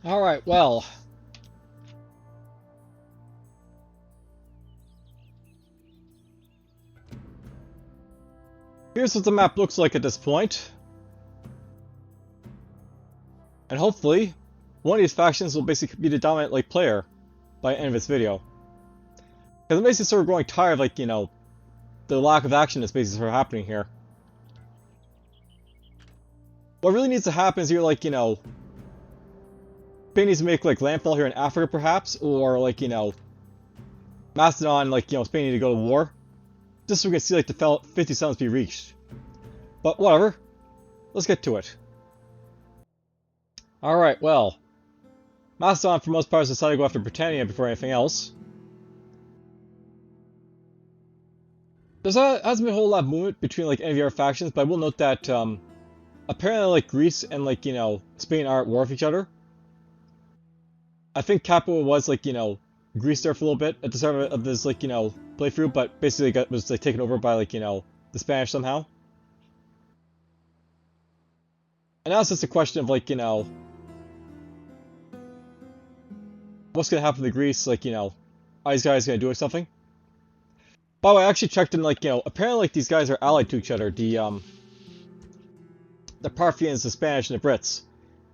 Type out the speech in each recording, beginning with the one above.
Alright, well. Here's what the map looks like at this point. And hopefully, one of these factions will basically be the dominant player by the end of this video. Because I'm basically sort of growing tired of, the lack of action that's basically sort of happening here. What really needs to happen is Spain needs to make landfall here in Africa perhaps, or Macedon, Spain need to go to war. Just so we can see the 50 settlements be reached. But whatever. Let's get to it. Alright, well. Macedon for most parts decided to go after Britannia before anything else. There hasn't been a whole lot of movement between any of the other factions, but I will note that apparently Greece and Spain are at war with each other. I think capital was Greece there for a little bit at the start of this playthrough, but basically was taken over by the Spanish somehow. And now it's just a question of what's gonna happen to Greece? Are these guys gonna do something? By the way, I actually checked in apparently these guys are allied to each other. The Parthians, the Spanish, and the Brits.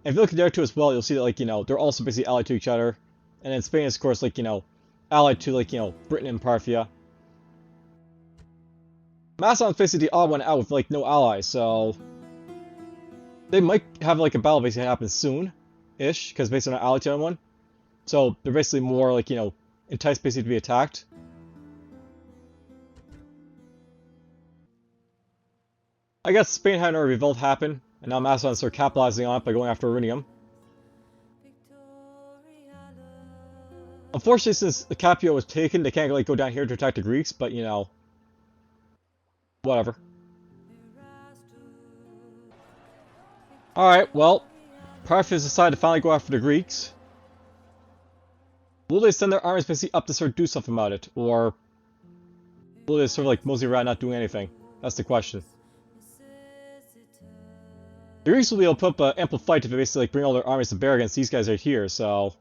And if you look there too as well, you'll see that they're also basically allied to each other. And then Spain is of course allied to Britain and Parthia. Macedon's basically the odd one out with no allies, so they might have a battle basically happen soon-ish, because basically they're not allied to anyone. So they're basically more enticed basically to be attacked. I guess Spain had another revolt happen, and now Macedon started capitalizing on it by going after Irinium. Unfortunately, since the Capua was taken, they can't go down here to attack the Greeks, but whatever. Alright, well, Parthia decided to finally go after the Greeks. Will they send their armies basically up to sort of do something about it, or will they sort of mosey around not doing anything? That's the question. The Greeks will be able to put up an ample fight if they basically bring all their armies to bear against these guys right here, so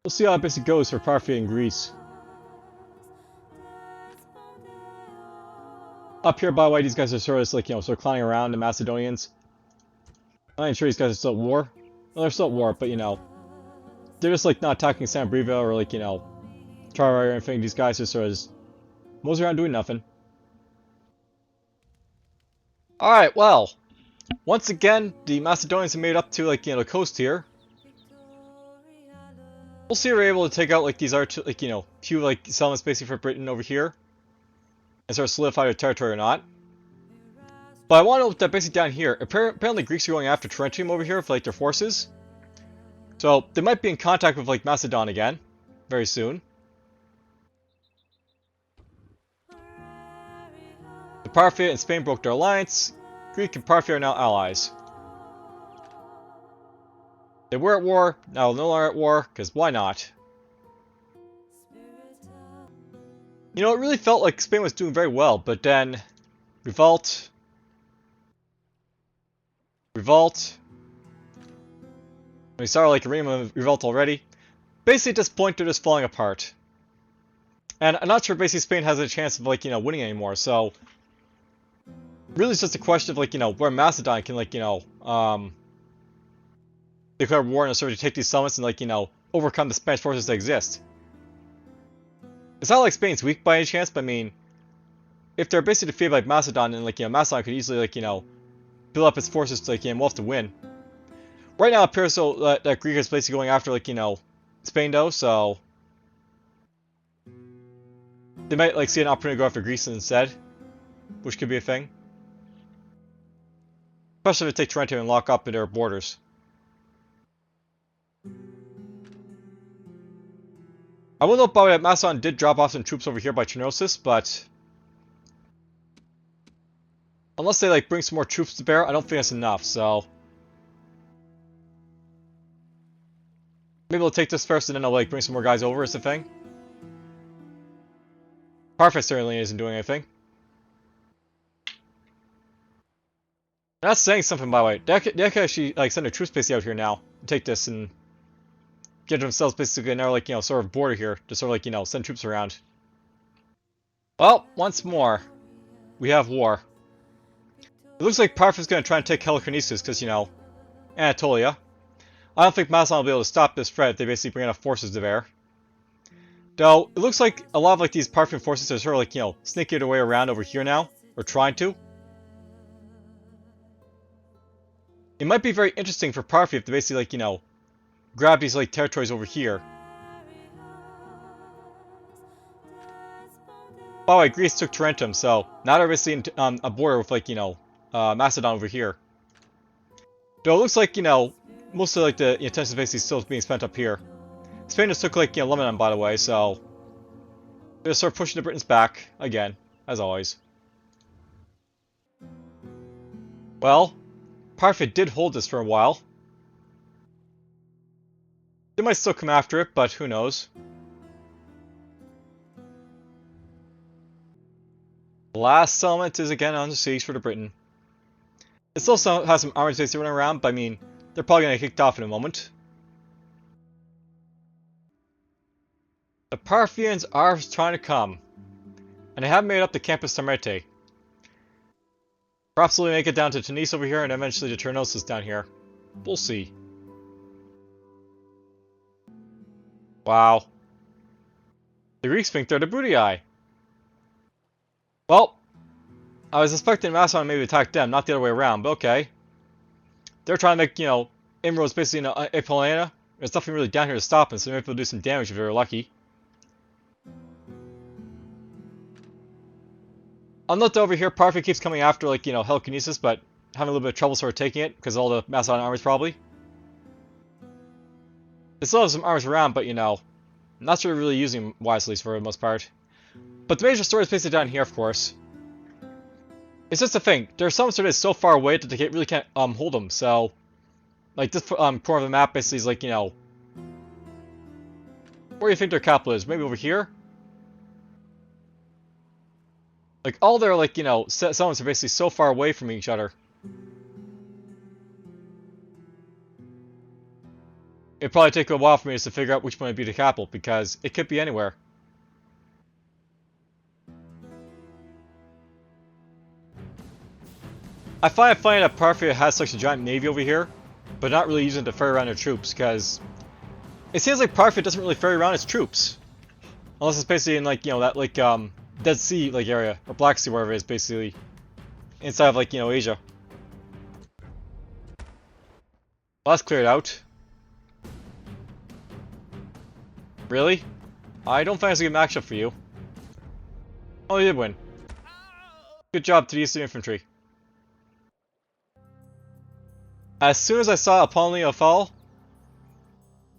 we'll see how it basically goes for Parthia in Greece. Up here, by the way, these guys are sort of sort of clowning around, the Macedonians. I'm not even sure these guys are still at war. Well, they're still at war, but they're just not attacking San Brevio or Trarai or anything. These guys are sort of just mosey around doing nothing. Alright, well, once again, the Macedonians have made it up to the coast here. We'll see if we're able to take out these other few settlements basically for Britain over here and sort of solidify their territory or not. But I want to note that basically down here, apparently Greeks are going after Tarentum over here with their forces. So they might be in contact with Macedon again very soon. The Parthia and Spain broke their alliance. Greek and Parthia are now allies. They were at war, now they're no longer at war, because why not? It really felt like Spain was doing very well, but then revolt. We started Irinium revolt already. Basically at this point they're just falling apart. And I'm not sure basically Spain has a chance of winning anymore, so really it's just a question of where Macedon can declare war and sort of take these settlements and overcome the Spanish forces that exist. It's not like Spain's weak by any chance, but I mean, if they're basically defeated by Macedon, and Macedon could easily build up its forces to well to win. Right now it appears so that Greece is basically going after Spain though, so they might see an opportunity to go after Greece instead, which could be a thing. Especially if they take Tarentum and lock up in their borders. I will note by the way that Macedon did drop off some troops over here by Chernosis, but unless they bring some more troops to bear, I don't think that's enough, so maybe we'll take this first and then I'll bring some more guys over is the thing. Parthia certainly isn't doing anything. That's saying something, by the way. They could actually like send a troops base out here now, take this and get themselves basically another like sort of border here to sort of like send troops around. Well, once more, we have war. It looks like Parthia's going to try and take Halicarnassus because Anatolia. I don't think Macedon will be able to stop this threat if they basically bring enough forces to bear. Though, it looks like a lot of like these Parthian forces are sort of like, sneaking their way around over here now. Or trying to. It might be very interesting for Parthia if they basically like, grab these like territories over here. By the way, Greece took Tarentum, so now they're basically in a border with like, Macedon over here. Though it looks like, most of like the attention is basically still being spent up here. Spain just took like Lebanon, by the way, so they're sort of pushing the Britons back again, as always. Well, Parthia did hold this for a while. They might still come after it, but who knows? The last settlement is again under siege for the Britain. It still has some armies basically running around, but I mean, they're probably going to get kicked off in a moment. The Parthians are trying to come, and they have made up the Campus Samerte. Perhaps they'll make it down to Tunis over here, and eventually to Ternosus down here. We'll see. Wow. The Greeks think they're the Brutii. Well, I was expecting Macedon to maybe attack them, not the other way around, but okay. They're trying to make, inroads basically in Apollonia. There's nothing really down here to stop them, so maybe they'll do some damage if they're lucky. I'll note that over here, Parthia keeps coming after, like, Halicarnassus, but having a little bit of trouble sort of taking it, because of all the Macedonian armies, probably. They still have some armies around, but, not sure really using them wisely for the most part. But the major story is basically down here, of course. It's just the thing, there are some sort of so far away that they really can't hold them, so... Like, this corner of the map basically is like, where do you think their capital is? Maybe over here? Like, all their, like, settlements are basically so far away from each other. It'd probably take a while for me just to figure out which one would be the capital, because it could be anywhere. I find it funny that Parthia has such a giant navy over here, but not really using it to ferry around their troops, because it seems like Parthia doesn't really ferry around its troops. Unless it's basically in, like, that, like, Dead Sea, like, area, or Black Sea, wherever it is, basically. Inside of, like, Asia. Well, that's cleared out. Really? I don't think it's a good matchup for you. Oh, you did win. Good job to the Eastern Infantry. As soon as I saw Apollonia fall,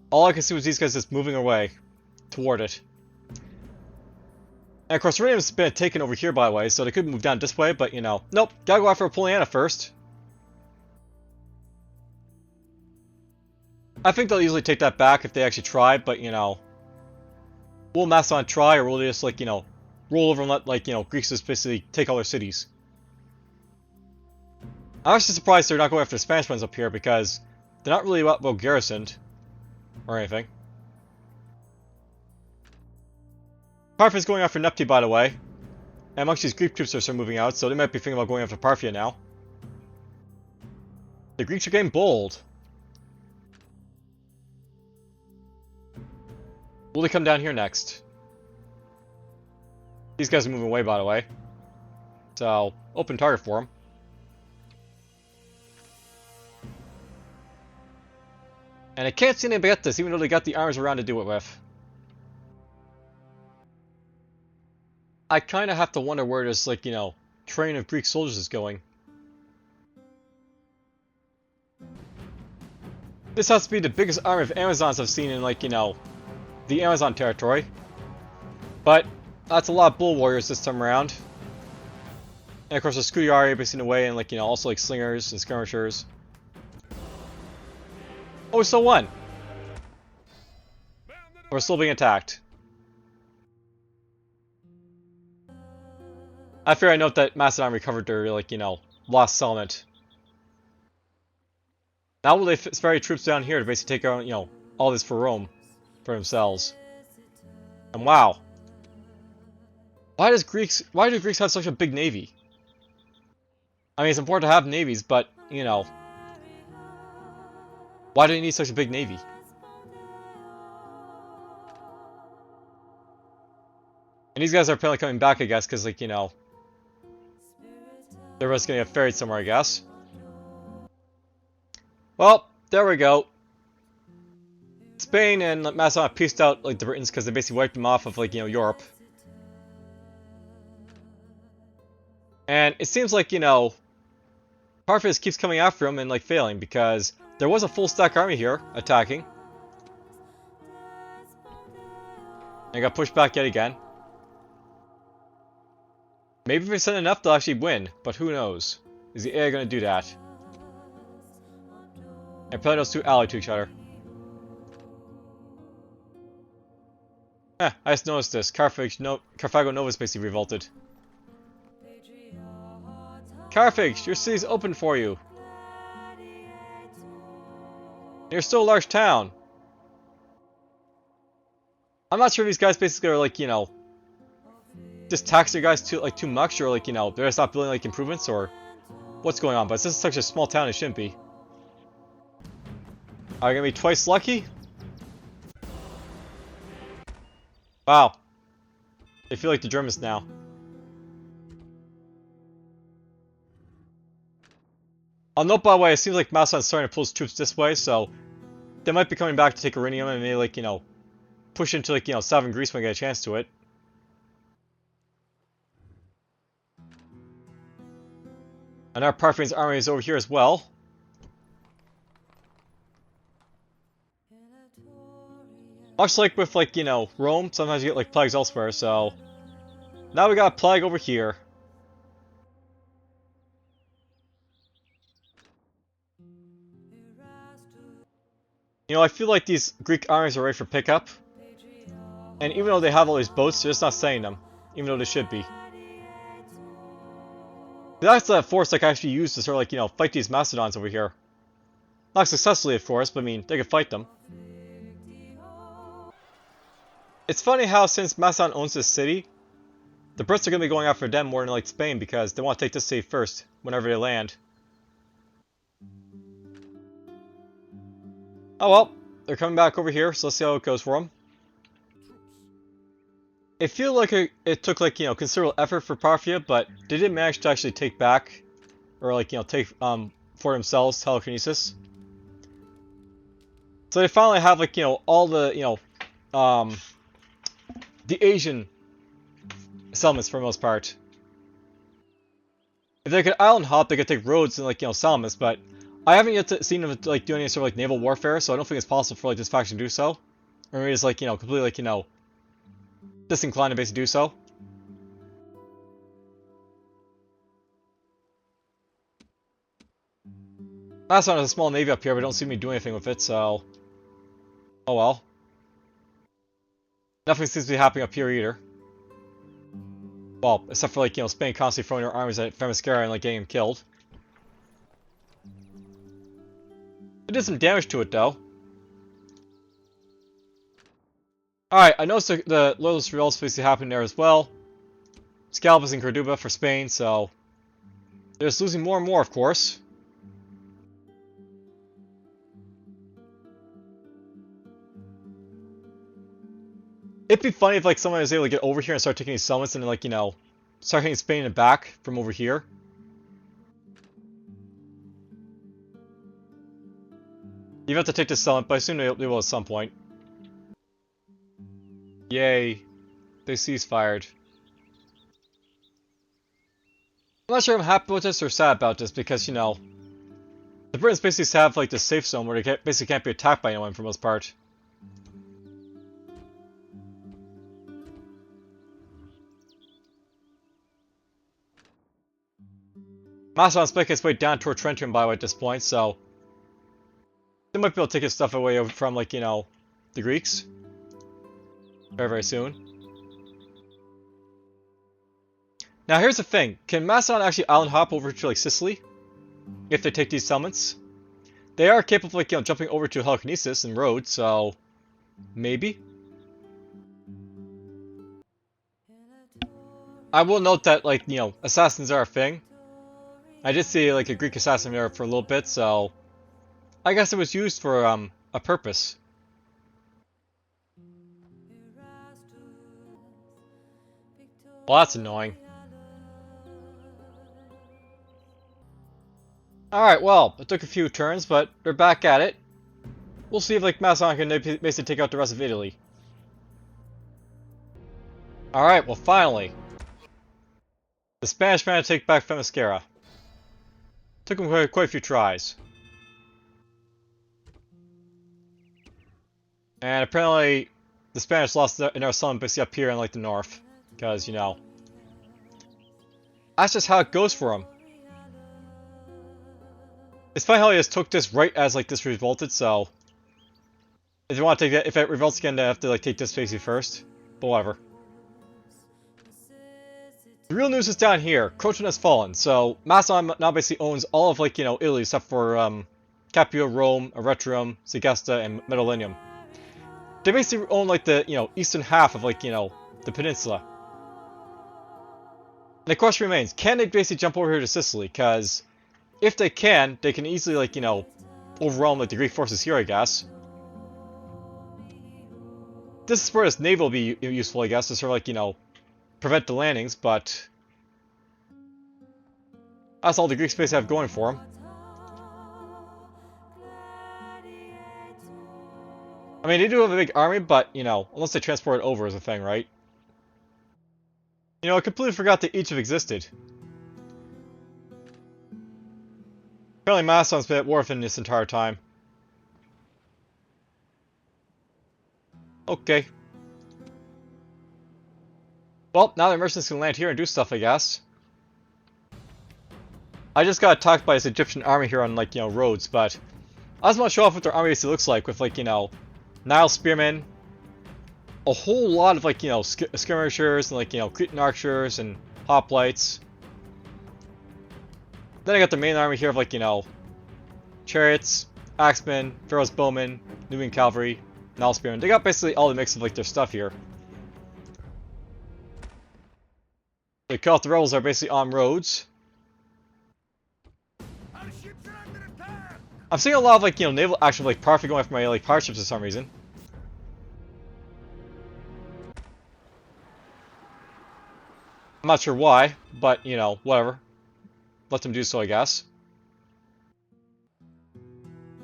all I could see was these guys just moving away toward it. And of course, Radium's been taken over here, by the way, so they could move down this way, but nope, gotta go after Apollonia first. I think they'll easily take that back if they actually try, but will Macedon try, or will they just, like, roll over and let, like, Greeks just basically take all their cities? I'm actually surprised they're not going after the Spanish ones up here, because they're not really well garrisoned, or anything. Parthia's going after Nepti, by the way, and amongst these Greek troops are still moving out, so they might be thinking about going after Parthia now. The Greeks are getting bold. Will they come down here next? These guys are moving away, by the way. So, open target for them. And I can't see anybody get this, even though they got the arms around to do it with. I kind of have to wonder where this, like, train of Greek soldiers is going. This has to be the biggest army of Amazons I've seen in, like, the Amazon territory. But that's a lot of bull warriors this time around. And of course the Scudari basically in a way, and like, also like slingers and skirmishers. Oh, we still won! We're still being attacked. I fear I note that Macedon recovered their, like, lost settlement. Now will they ferry troops down here to basically take out, all this for Rome, for themselves. And wow. Why do Greeks have such a big navy? I mean, it's important to have navies, but, why do they need such a big navy? And these guys are apparently coming back, I guess, because, like, they're just gonna get ferried somewhere, I guess. Well, there we go. Spain and Macedon have pieced out, like, the Britons because they basically wiped them off of, like, Europe. And it seems like, Parthia keeps coming after him and, like, failing because there was a full stack army here attacking. And got pushed back yet again. Maybe if they send enough, they'll actually win, but who knows? Is the AI going to do that? And probably those two allied to each other. I just noticed this. Carthago Nova is basically revolted. Carthage, your city's open for you. You're still a large town. I'm not sure if these guys basically are like, just tax their guys too much, or like, they're just not building like improvements, or what's going on. But this is such a small town, it shouldn't be. Are you gonna be twice lucky? Wow. They feel like the Germans now. I'll note, by the way, it seems like Macedon's starting to pull his troops this way, so they might be coming back to take Irinium and maybe, like, push into, like, southern Greece when they get a chance to it. And our Parthian's army is over here as well. Much like with, like, Rome, sometimes you get, like, plagues elsewhere, so now we got a plague over here. I feel like these Greek armies are ready for pickup. And even though they have all these boats, they're just not sending them. Even though they should be. That's the force I can actually use to sort of, like, fight these Macedons over here. Not successfully, of course, but I mean, they can fight them. It's funny how, since Macedon owns this city, the Brits are going to be going after them more than, like, Spain, because they want to take this city first, whenever they land. Oh well, they're coming back over here, so let's see how it goes for them. It feels like it took, like, considerable effort for Parthia, but they did manage to actually take back, or, like, take for themselves Halicarnassus. So they finally have, like, all the, the Asian settlements for the most part. If they could island hop, they could take Rhodes and, like, settlements, but I haven't yet seen them, like, do any sort of, like, naval warfare, so I don't think it's possible for, like, this faction to do so. Or maybe it's, like, completely, like, disinclined to basically do so. Macedon has a small navy up here, but don't see me do anything with it, so oh well. Nothing seems to be happening up here either. Well, except for, like, Spain constantly throwing their armies at Themiskyra and, like, getting him killed. It did some damage to it, though. Alright, I noticed the Loyalist revolts basically happening there as well. Scalpus and Corduba for Spain, so they're just losing more and more, of course. It'd be funny if, like, someone was able to get over here and start taking these settlements and, like, start hitting Spain in the back from over here. You have to take this settlement, but I assume they will at some point. Yay. They cease-fired. I'm not sure I'm happy with this or sad about this because, the Britons basically have, like, this safe zone where they basically can't be attacked by anyone for the most part. Macedon's making its way down toward Trentum, by the way, at this point, so they might be able to take his stuff away from, like, the Greeks. Very, very soon. Now, here's the thing. Can Macedon actually island hop over to, like, Sicily? If they take these settlements? They are capable of, like, jumping over to Halicarnassus and Rhodes, so maybe. I will note that, like, assassins are a thing. I did see, like, a Greek assassin there for a little bit, so I guess it was used for, a purpose. Well, that's annoying. Alright, well, it took a few turns, but they're back at it. We'll see if, like, Macedon can basically take out the rest of Italy. Alright, well, finally. The Spanish managed to take back Themiskyra. Took them quite a few tries. And apparently, the Spanish lost their son basically up here in, like, the north. Because, that's just how it goes for them. It's funny how he just took this right as, like, this revolted, so if you want to take that, if it revolts again, they have to, like, take this basically first. But whatever. The real news is down here. Crete has fallen, so Macedon now basically owns all of, like, Italy except for, Capua, Rome, Eretrium, Segesta, and Mediolanum. They basically own, like, the, eastern half of, like, the peninsula. And the question remains, can they basically jump over here to Sicily? Because if they can easily, like, overwhelm, like, the Greek forces here, I guess. This is where this naval will be useful, I guess, to sort of, like, prevent the landings, but that's all the Greeks basically have going for them. I mean, they do have a big army, but, unless they transport it over is a thing, right? I completely forgot that each have existed. Apparently Macedon's been at war with them this entire time. Okay. Well, now the mercenaries can land here and do stuff, I guess. I just got attacked by this Egyptian army here on, like, Rhodes, but I just want to show off what their army basically looks like with, like, Nile spearmen, a whole lot of, like, skirmishers and, like, Cretan archers and hoplites. Then I got the main army here of, like, chariots, axemen, Pharaoh's bowmen, Nubian cavalry, Nile spearmen. They got basically all the mix of, like, their stuff here. The Carthagians rebels are basically on Rhodes. I'm seeing a lot of, like, naval action of, like, Parthia going after my, like, pirate ships for some reason. I'm not sure why, but, whatever. Let them do so, I guess.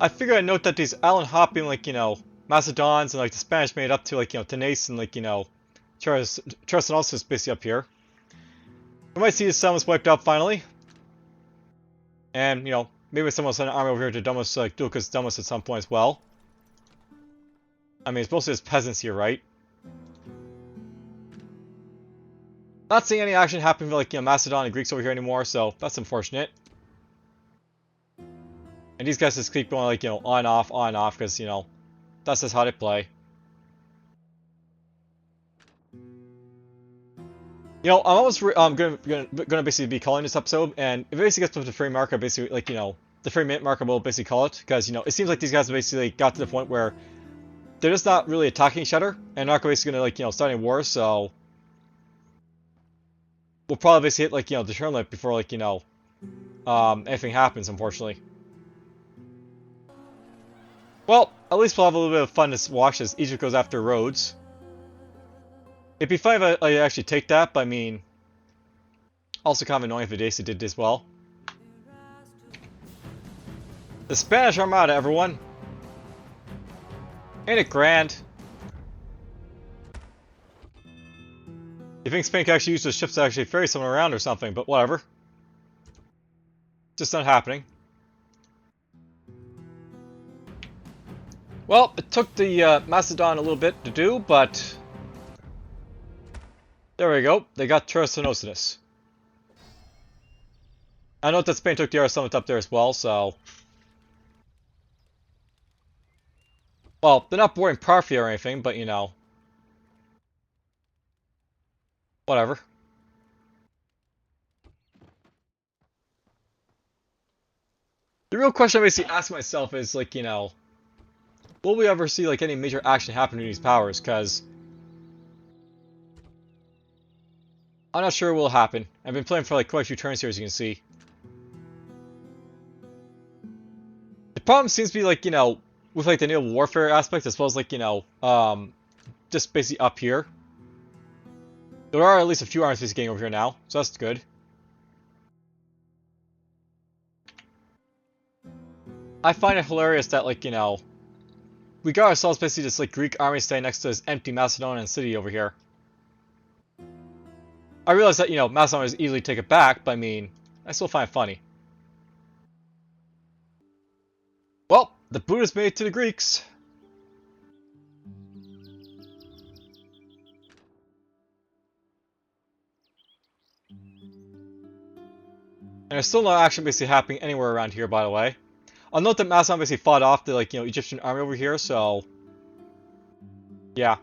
I figured I'd note that these island hopping, like, Macedons and, like, the Spanish made up to, like, Tenace and, like, Carthagians basically up here. We might see the settlements wiped out finally. And, maybe someone will send an army over here to Domus, like, Ducas Domus at some point as well. I mean, it's mostly just peasants here, right? Not seeing any action happening for, like, Macedon and Greeks over here anymore, so that's unfortunate. And these guys just keep going, like, on and off, because, that's just how they play. I'm almost gonna basically be calling this episode, and if it basically gets to the frame marker, basically, like, the frame minute marker will basically call it, because, it seems like these guys basically got to the point where they're just not really attacking each other, and not basically gonna, like, start any wars, so we'll probably basically hit, like, the turn limit before, like, anything happens, unfortunately. Well, at least we'll have a little bit of fun to watch as Egypt goes after Rhodes. It'd be fun if I actually take that, but I mean, also kind of annoying if Edessa did this well. The Spanish Armada, everyone! Ain't it grand? You think Spain can actually use those ships to actually ferry someone around or something, but whatever. Just not happening. Well, it took the Macedon a little bit to do, but there we go. They got Halicarnassus. I know that Spain took the summit up there as well, so well, they're not boarding Parthia or anything, but whatever. The real question I basically ask myself is, like, you know, will we ever see, like, any major action happen to these powers? Because I'm not sure it will happen. I've been playing for, like, quite a few turns here, as you can see. The problem seems to be, like, you know, with, like, the naval warfare aspect, as well as, like, you know, just basically up here. There are at least a few armies basically getting over here now, so that's good. I find it hilarious that, like, you know, we got ourselves basically this, like, Greek army staying next to this empty Macedonian city over here. I realize that, you know, Macedon is easily take it back, but I mean, I still find it funny. Well, the boot is made to the Greeks. And there's still no action basically happening anywhere around here, by the way. I'll note that Macedon basically fought off the, like, you know, Egyptian army over here, so yeah.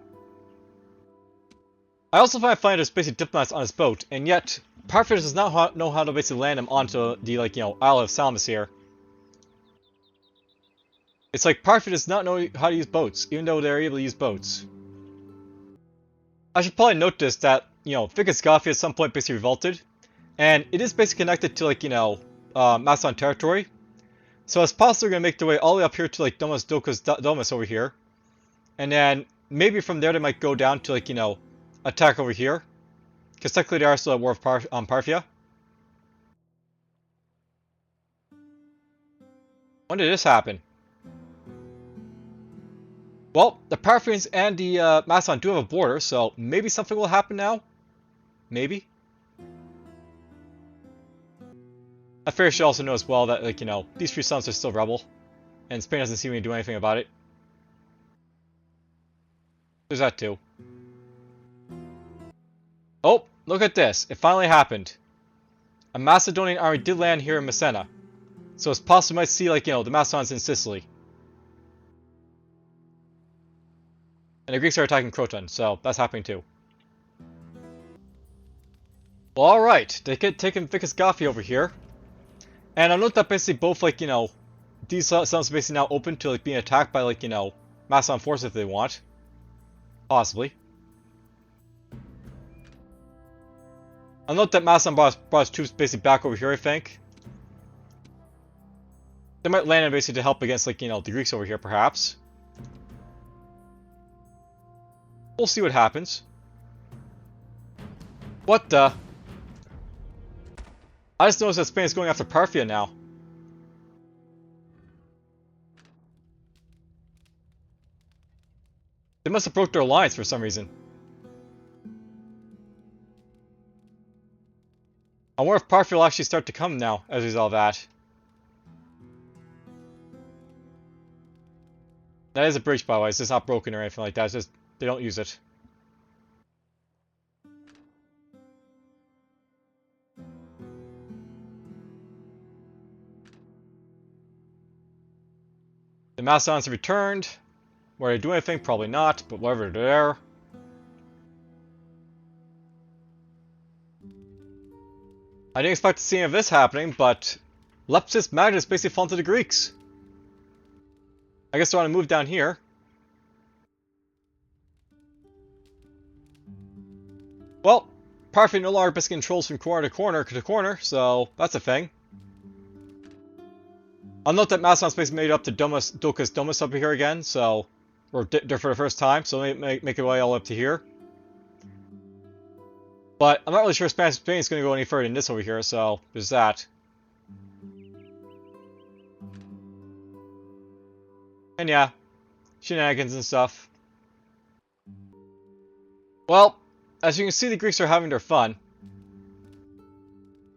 I also find it funny there's basically diplomats on his boat, and yet Parthia does not know how to basically land them onto the, like, you know, Isle of Salamis here. It's like Parthia does not know how to use boats, even though they're able to use boats. I should probably note this, that, you know, Themiskyra at some point basically revolted, and it is basically connected to, like, you know, Macedon territory. So it's possibly going to make their way all the way up here to, like, Domus over here. And then maybe from there they might go down to, like, you know, attack over here. Because technically they are still at war with Parthia. When did this happen? Well, the Parthians and the Macedon do have a border, so maybe something will happen now? Maybe? I figure I should also know as well that, like, you know, these three sons are still rebel, and Spain doesn't seem to do anything about it. There's that too. Oh, look at this. It finally happened. A Macedonian army did land here in Messina. So it's possible we might see, like, you know, the Macedons in Sicily. And the Greeks are attacking Croton, so that's happening too. Well, alright. They get taking Themiskyra over here. And I note that basically both, like, you know, these zones are basically now open to, like, being attacked by, like, you know, Macedon forces if they want. Possibly. I'll note that Macedon brought his troops basically back over here, I think. They might land in basically to help against, like, you know, the Greeks over here, perhaps. We'll see what happens. What the? I just noticed that Spain is going after Parthia now. They must have broke their alliance for some reason. I wonder if Parthia will actually start to come now as a result of that. That is a bridge, by the way. It's just not broken or anything like that. It's just they don't use it. The Macedons have returned. Were they doing anything? Probably not, but whatever, they're there. I didn't expect to see any of this happening, but Leptis Magnus basically fallen to the Greeks. I guess they want to move down here. Well, Parthia no longer basically controls from corner to corner, so that's a thing. I'll note that Macedon's basically made up to Docus Domus up here again, so we're there for the first time, so let me make it way all up to here. But I'm not really sure Spain is going to go any further than this over here, so there's that. And yeah, shenanigans and stuff. Well, as you can see, the Greeks are having their fun.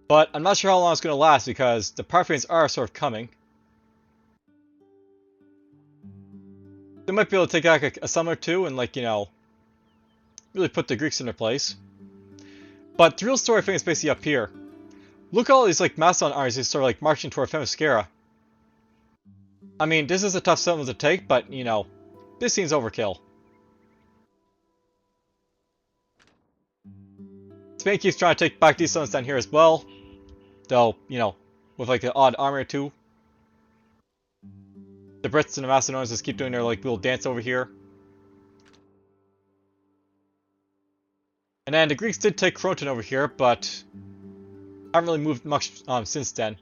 But I'm not sure how long it's going to last because the Parthians are sort of coming. They might be able to take out a summer or two and, like, you know, really put the Greeks in their place. But the real story, I think, is basically up here. Look at all these, like, Macedon armies sort of, like, marching toward Themiskyra. I mean, this is a tough settlement to take, but, you know, this seems overkill. Spain keeps trying to take back these settlements down here as well. Though, you know, with, like, an odd army or two. The Brits and the Macedonians just keep doing their like little dance over here. And then the Greeks did take Croton over here, but haven't really moved much since then.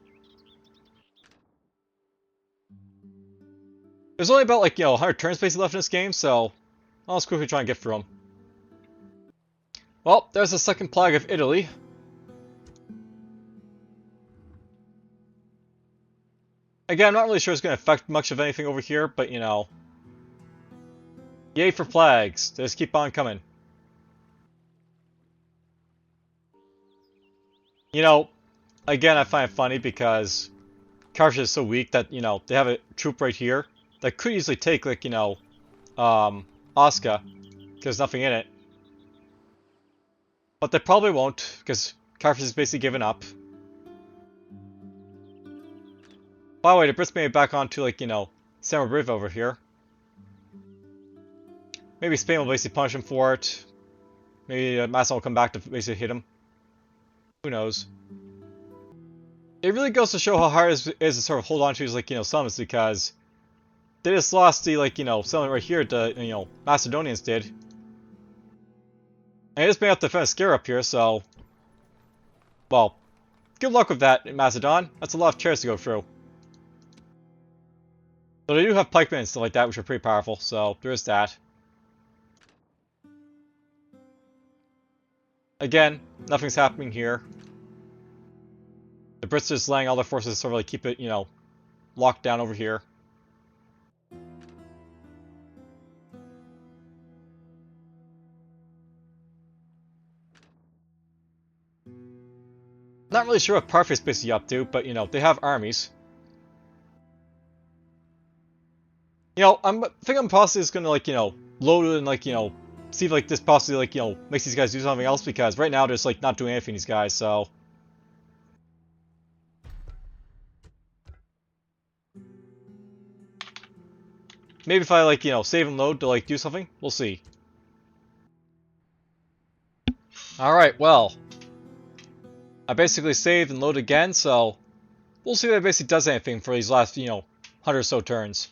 There's only about like 100 turns basically left in this game, so I'll just quickly try and get through them. Well, there's the second plague of Italy. Again, I'm not really sure it's going to affect much of anything over here, but yay for plagues. They just keep on coming. Again, I find it funny because Carthage is so weak that, they have a troop right here that could easily take, like, Osca, because there's nothing in it. But they probably won't, because Carthage is basically given up. By the way, the Brits made it back onto, like, San River over here. Maybe Spain will basically punish him for it. Maybe Macedon will come back to basically hit him. Who knows? It really goes to show how hard it is to sort of hold on to these, like, summons, because they just lost the, like, settlement right here to, Macedonians did. And they just made up the Themiskyra up here, so... Well, good luck with that, Macedon. That's a lot of chairs to go through. So they do have pikemen and stuff like that, which are pretty powerful, so there is that. Again, nothing's happening here. The Brits are just laying all their forces to sort of like keep it, locked down over here. Not really sure what Parthia is basically up to, but they have armies. I think I'm possibly just gonna like, load it and like, see if like this possibly like, makes these guys do something else, because right now they're just like not doing anything, these guys, so. Maybe if I like, save and load to like do something, we'll see. Alright, well. I basically saved and loaded again, so we'll see if it basically does anything for these last, 100 or so turns.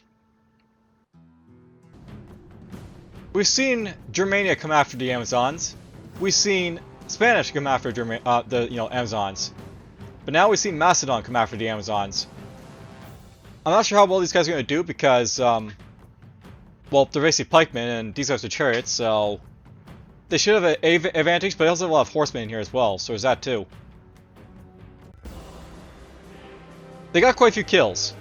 We've seen Germania come after the Amazons. We've seen Spanish come after the Amazons. But now we've seen Macedon come after the Amazons. I'm not sure how well these guys are going to do because, well, they're basically pikemen and these guys are chariots, so they should have an advantage, but they also have a lot of horsemen in here as well, so there's that too. They got quite a few kills.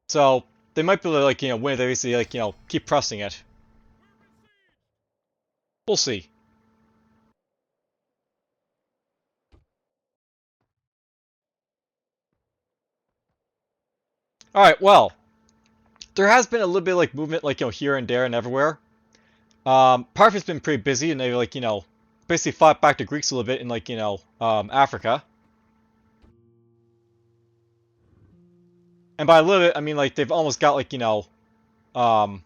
So, they might be able to, like, win if they basically, like, keep pressing it. We'll see. Alright, well. There has been a little bit of, like, movement, like, here and there and everywhere. Parthia's been pretty busy, and they, like, basically fought back the Greeks a little bit in, like, Africa. And by a little bit, I mean, like, they've almost got, like, all,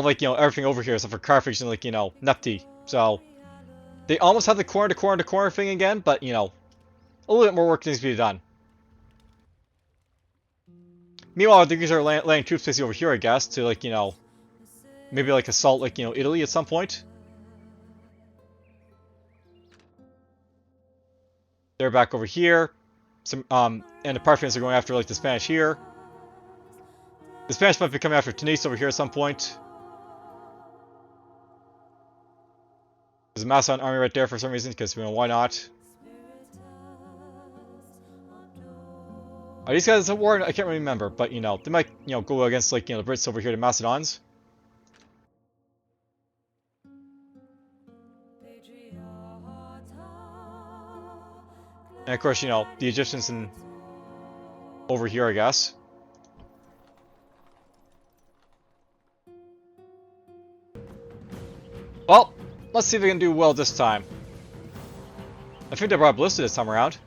like, everything over here except for Carthage and, like, Nepti. So, they almost have the corner-to-corner-to-corner thing again, but, a little bit more work needs to be done. Meanwhile, the Greeks are laying troops basically over here, I guess, to, like, maybe, like, assault, like, Italy at some point. They're back over here. And the Parthians are going after, like, the Spanish here. The Spanish might be coming after Tunis over here at some point. There's a Macedon army right there for some reason, because, why not? Are these guys at war? I can't really remember, but, they might, go against, like, the Brits over here, the Macedons. And, of course, the Egyptians and over here, I guess. Well, let's see if they can do well this time. I think they brought Ballista this time around.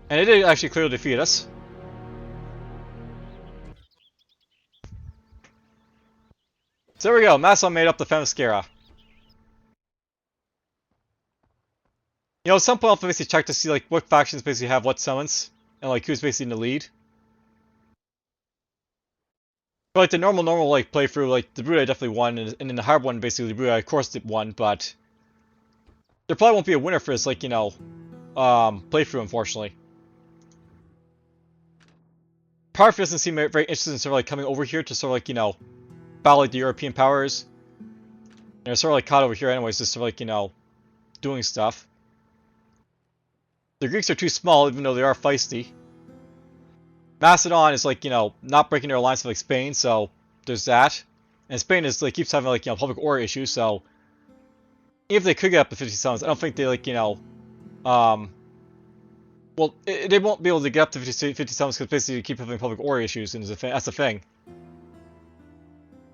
And they did actually clearly defeat us. So there we go, Macedon made up the Themiskyra. At some point I'll basically check to see like what factions basically have what summons. and like who's basically in the lead. But like the normal like playthrough, like the Brutii definitely won, and in the hard one, basically the Brutii of course won, but there probably won't be a winner for this, like, you know, playthrough, unfortunately. Parthia doesn't seem very interested in sort of like coming over here to sort of like, you know, battle like the European powers. And they're sort of like caught over here anyways, just sort of like, you know, doing stuff. The Greeks are too small, even though they are feisty. Macedon is like, you know, not breaking their alliance with like Spain, so there's that. And Spain is like keeps having like, you know, public order issues, so even if they could get up to 50 summons, I don't think they like, you know, well, they won't be able to get up to 50 summons because basically they keep having public order issues, and that's the thing.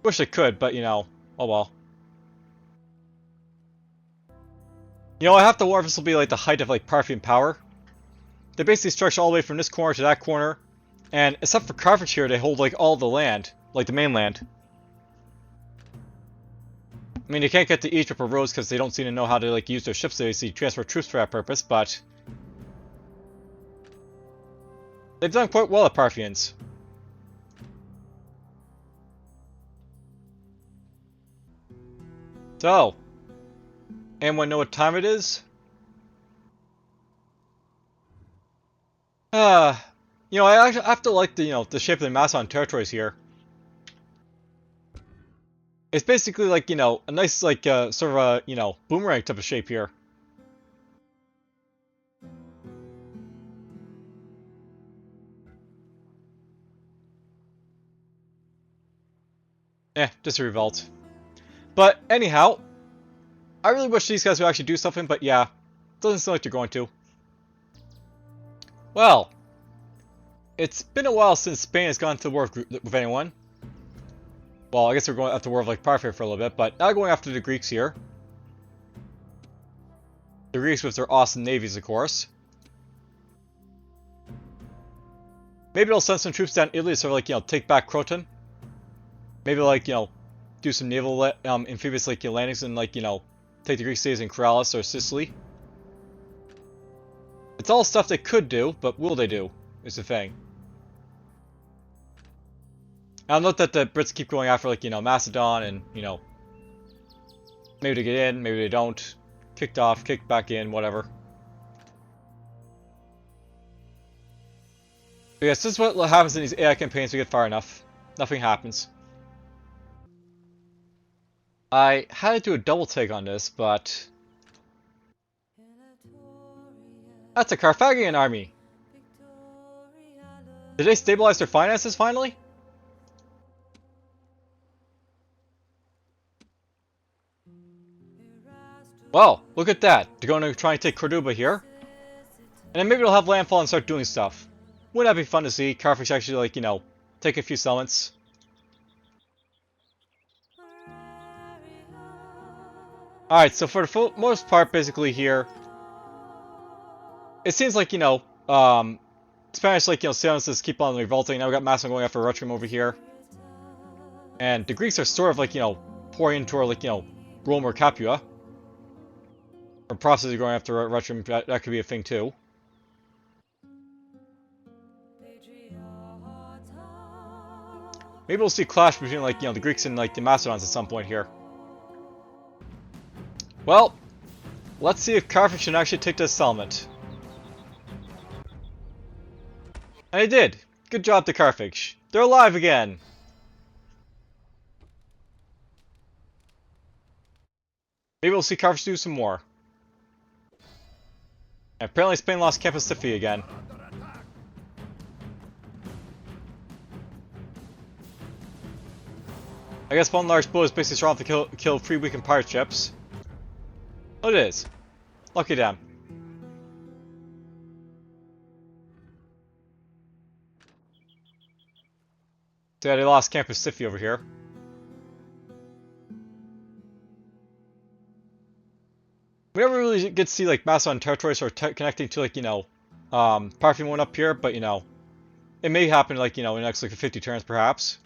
Wish they could, but you know, oh well. You know, I have to wonder if this will be like the height of like Parthian power. They basically stretch all the way from this corner to that corner, and except for Carthage here, they hold like all the land, like the mainland. I mean, they can't get to Egypt or Rhodes because they don't seem to know how to like use their ships to basically transfer troops for that purpose, but they've done quite well at Parthians. So, anyone know what time it is? You know, I have to like the, you know, the shape of the Macedon territories here. It's basically like, you know, a nice like sort of a, you know, boomerang type of shape here. Just a revolt. But anyhow, I really wish these guys would actually do something, but yeah, doesn't seem like they're going to. Well, it's been a while since Spain has gone to war with anyone. Well, I guess we're going after war of like Parthia for a little bit, but now going after the Greeks here. The Greeks with their awesome navies, of course. Maybe they'll send some troops down Italy to sort of like, you know, take back Croton. Maybe like, you know, do some naval amphibious like, you know, landings and like, you know, take the Greek cities in Corellis or Sicily. It's all stuff they could do, but will they do, is the thing. I'll note that the Brits keep going after, like, you know, Macedon, and, you know, maybe they get in, maybe they don't. Kicked off, kicked back in, whatever. But yes, this is what happens in these AI campaigns. We get far enough. Nothing happens. I had to do a double take on this, but that's a Carthaginian army. Did they stabilize their finances finally? Well, look at that. They're going to try and take Corduba here. And then maybe they'll have landfall and start doing stuff. Wouldn't that be fun to see? Carthage actually, like, you know, take a few settlements. Alright, so for the most part, basically here, it seems like, you know, Spanish, like, you know, settlements keep on revolting. Now we got Macedon going after Rutrum over here. And the Greeks are sort of, like, you know, pouring into, like, you know, Rome or Capua. Or processes going after Rutrum, that could be a thing too. Maybe we'll see a clash between, like, you know, the Greeks and, like, the Macedons at some point here. Well, let's see if Carthage can actually take this settlement. And they did. Good job to Carthage. They're alive again. Maybe we'll see Carthage do some more. And apparently Spain lost Campus Sicily again. I guess one large blow is basically strong to kill 3 weakened pirate ships. Oh, it is. Lucky them. So yeah, they lost Campus Sicily over here. We never really get to see like Macedon territories or connecting to like, you know, Parthian one up here, but you know, it may happen like, you know, in the next like 50 turns perhaps.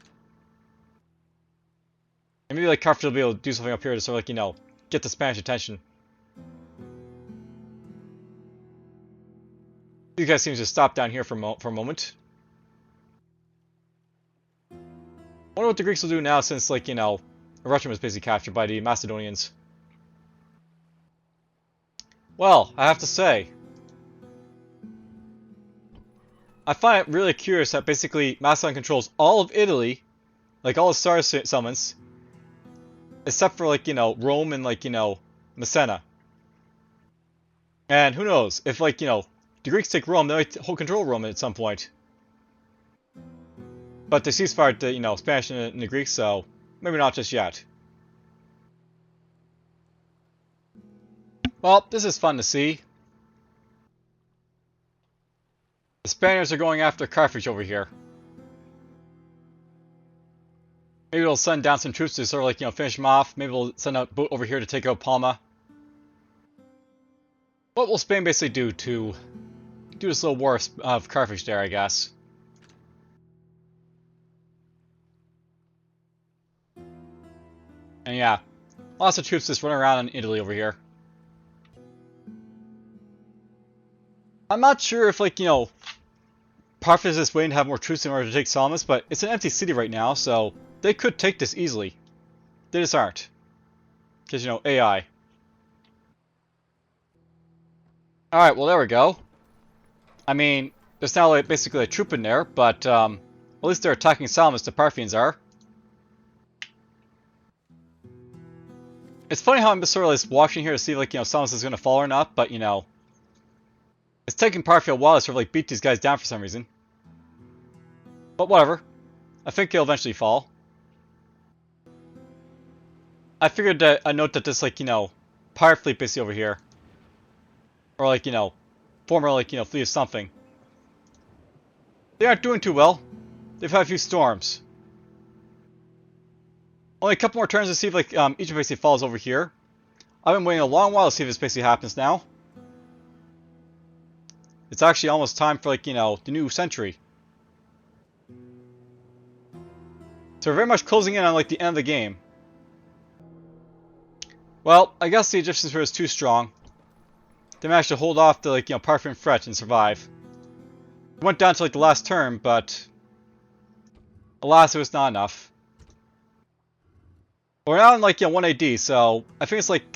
And maybe like Carthage will be able to do something up here to sort of like, you know, get the Spanish attention. These guys seem to stop down here for a moment. I wonder what the Greeks will do now since, like, you know, Russia was basically captured by the Macedonians. Well, I have to say, I find it really curious that basically Macedon controls all of Italy, like all the star settlements, except for, like, you know, Rome and, like, you know, Messina. And who knows, if, like, you know, the Greeks take Rome, they might hold control of Rome at some point. But they ceasefire the, you know, Spanish and the Greeks, so maybe not just yet. Well, this is fun to see. The Spaniards are going after Carthage over here. Maybe they'll send down some troops to sort of, like, you know, finish them off. Maybe they'll send a boat over here to take out Palma. What will Spain basically do to do this little war of Carthage there, I guess? And yeah, lots of troops just running around in Italy over here. I'm not sure if, like, you know, Parthia is just waiting to have more troops in order to take Salamis, but it's an empty city right now, so they could take this easily. They just aren't. Because, you know, AI. Alright, well, there we go. I mean, there's now, like, basically a troop in there, but at least they're attacking Salamis, the Parthians are. It's funny how I'm just sort of just watching here to see, like, you know, Salamis is going to fall or not, but, you know, it's taking Parthia a while to sort of, like, beat these guys down for some reason. But whatever. I think he'll eventually fall. I figured that I note that this, like, you know, pirate fleet basically over here, or, like, you know, former, like, you know, fleet of something, they aren't doing too well. They've had a few storms. Only a couple more turns to see if, like, Egypt basically falls over here. I've been waiting a long while to see if this basically happens now. It's actually almost time for, like, you know, the new century. So we're very much closing in on, like, the end of the game. Well, I guess the Egyptians were just too strong. They managed to hold off the, like, you know, Parthian threat and survive. It went down to, like, the last turn, but alas, it was not enough. We're now in, like, you know, 1 AD, so I think it's, like,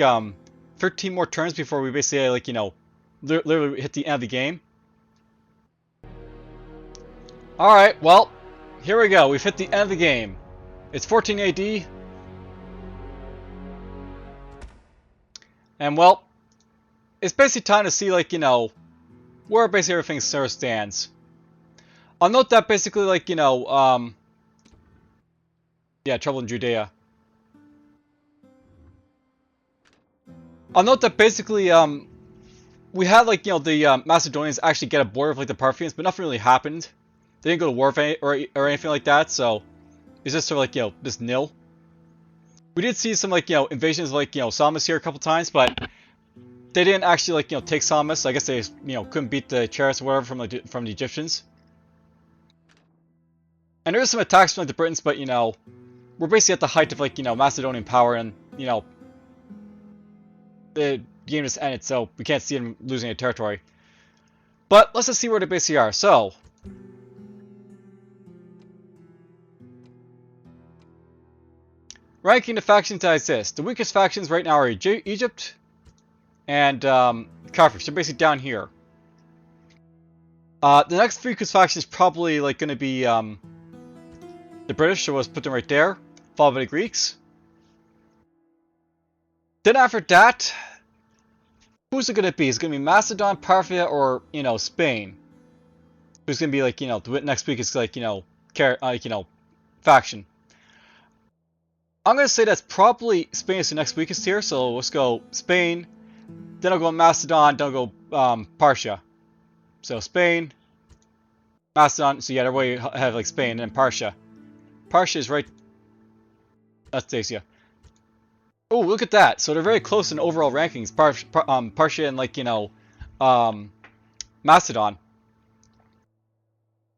13 more turns before we basically, like, you know, literally hit the end of the game. Alright, well, here we go. We've hit the end of the game. It's 14 AD. And, well, it's basically time to see, like, you know, where basically everything sort of stands. I'll note that basically, like, you know, yeah, trouble in Judea. I'll note that basically, we had, like, you know, the Macedonians actually get a border with, like, the Parthians, but nothing really happened. They didn't go to war or anything like that, so it's just sort of, like, you know, just nil. We did see some, like, you know, invasions of, like, you know, Salamis here a couple times, but they didn't actually, like, you know, take Salamis. I guess they, you know, couldn't beat the chariots or whatever from the Egyptians. And there was some attacks from, like, the Britons, but, you know, we're basically at the height of, like, you know, Macedonian power, and, you know, the game just ended, so we can't see them losing a territory. But let's just see where they basically are. So, ranking the factions that exist. The weakest factions right now are Egypt and Carthage. They're basically down here. The next weakest faction is probably, like, going to be the British, so let's put them right there, followed by the Greeks. Then after that, who's it going to be? Is it going to be Macedon, Parthia, or, you know, Spain? Who's going to be, like, you know, the next weakest, like, you know, faction? I'm going to say that's probably Spain is the next weakest here, so let's go Spain, then I'll go Macedon, then I'll go Parthia. So Spain, Macedon, so yeah, everybody have, like, Spain, and then Parthia. Parthia is right, that's Dacia. Oh, look at that, so they're very close in overall rankings, Parthia and, like, you know, Macedon.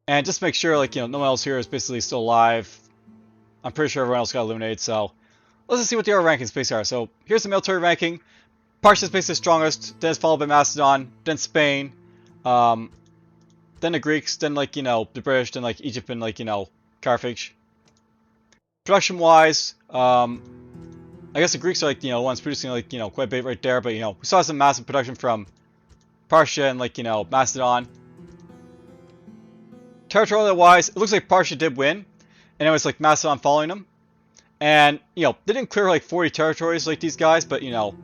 And just make sure, like, you know, no one else here is basically still alive. I'm pretty sure everyone else got eliminated, so let's just see what the other rankings basically are. So here's the military ranking. Parthia is basically the strongest, then it's followed by Macedon, then Spain, then the Greeks, then like, you know, the British, then like Egypt and like, you know, Carthage. Production wise, I guess the Greeks are like, you know, ones producing like, you know, quite a bit right there, but you know, we saw some massive production from Parthia and like, you know, Macedon. Territorial wise, it looks like Parthia did win, and it was like Macedon following them. And, you know, they didn't clear like 40 territories like these guys, but you know,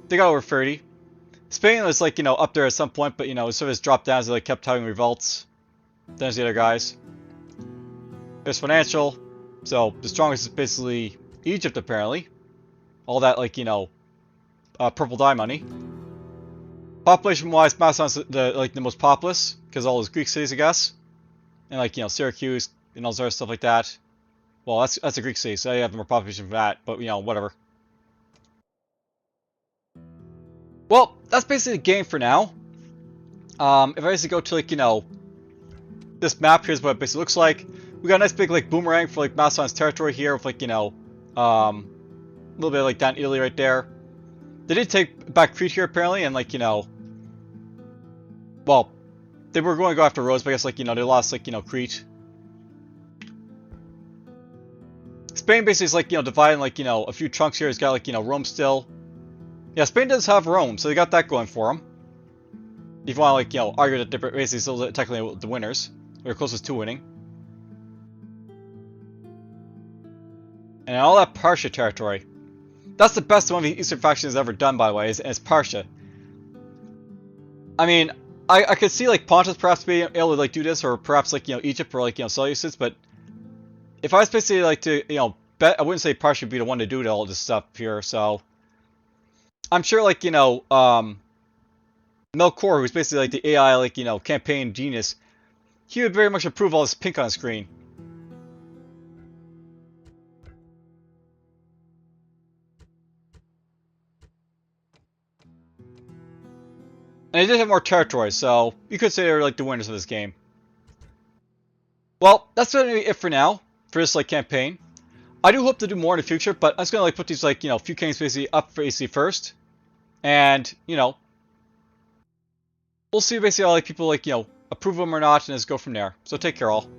they got over 30. Spain was like, you know, up there at some point, but you know, it sort of just dropped down as they like kept having revolts. Then there's the other guys. There's financial. So the strongest is basically Egypt apparently. All that like, you know, purple dye money. Population wise, Macedon's the most populous because all those Greek cities, I guess, and like, you know, Syracuse and all this other stuff like that. Well, that's a Greek city, so you have more population for that, but you know, whatever. Well, that's basically the game for now. If I just go to like, you know, this map, here's what it basically looks like. We got a nice big like boomerang for like Macedon's territory here with like, you know, a little bit like down Italy right there. They did take back Crete here apparently, and like, you know, well, they were going to go after Rhodes, but I guess like, you know, they lost like, you know, Crete. Spain basically is like, you know, dividing like, you know, a few chunks here. It's got like, you know, Rome still. Yeah, Spain does have Rome, so they got that going for them. If you want to like, you know, argue that they're basically still technically the winners. They're closest to winning. And all that Parthia territory. That's the best one the Eastern faction has ever done, by the way, is Parthia. I mean, I could see like Pontus perhaps being able to like do this, or perhaps like, you know, Egypt or like, you know, Seleucids, but if I was basically like to, you know, bet, I wouldn't say Parthia would be the one to do all this stuff here, so I'm sure like, you know, Melkor, who's basically like the AI, like, you know, campaign genius, he would very much approve all this pink on the screen. And they did have more territories, so you could say they're like the winners of this game. Well, that's going to be it for now, for this like campaign. I do hope to do more in the future, but I'm just going to like put these like, you know, few kings basically up for AC first. And, you know, we'll see basically how like people like, you know, approve of them or not, and just go from there. So take care all.